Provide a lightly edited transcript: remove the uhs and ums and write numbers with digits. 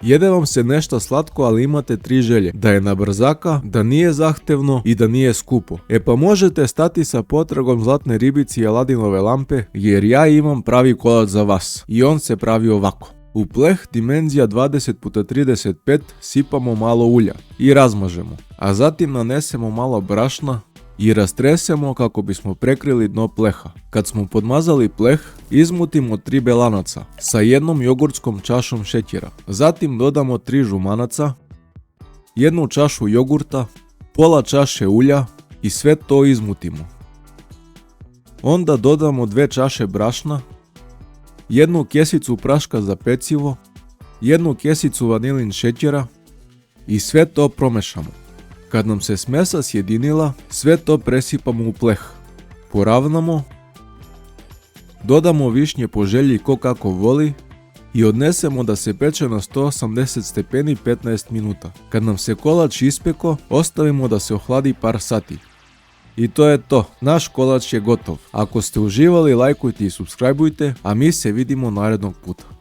Jede vam se nešto slatko, ali imate 3 želje. Da je na brzaka, da nije zahtevno i da nije skupo. E pa možete stati sa potragom zlatne ribici i Aladinove lampe, jer ja imam pravi kolač za vas. I on se pravi ovako. U pleh dimenzija 20x35 sipamo malo ulja i razmažemo, a zatim nanesemo malo brašna i rastresemo kako bismo prekrili dno pleha. Kad smo podmazali pleh, izmutimo 3 belanaca sa jednom jogurtskom čašom šećera. Zatim dodamo 3 žumanaca, 1 čašu jogurta, pola čaše ulja i sve to izmutimo. Onda dodamo 2 čaše brašna, 1 kesicu praška za pecivo, 1 kesicu vanilin šećera i sve to promešamo. Kad nam se smesa sjedinila, sve to presipamo u pleh. Poravnamo, dodamo višnje po želji ko kako voli i odnesemo da se peče na 180 stepeni 15 minuta. Kad nam se kolač ispeko, ostavimo da se ohladi par sati. I to je to, naš kolač je gotov. Ako ste uživali, lajkujte i subscribeujte, a mi se vidimo narednog puta.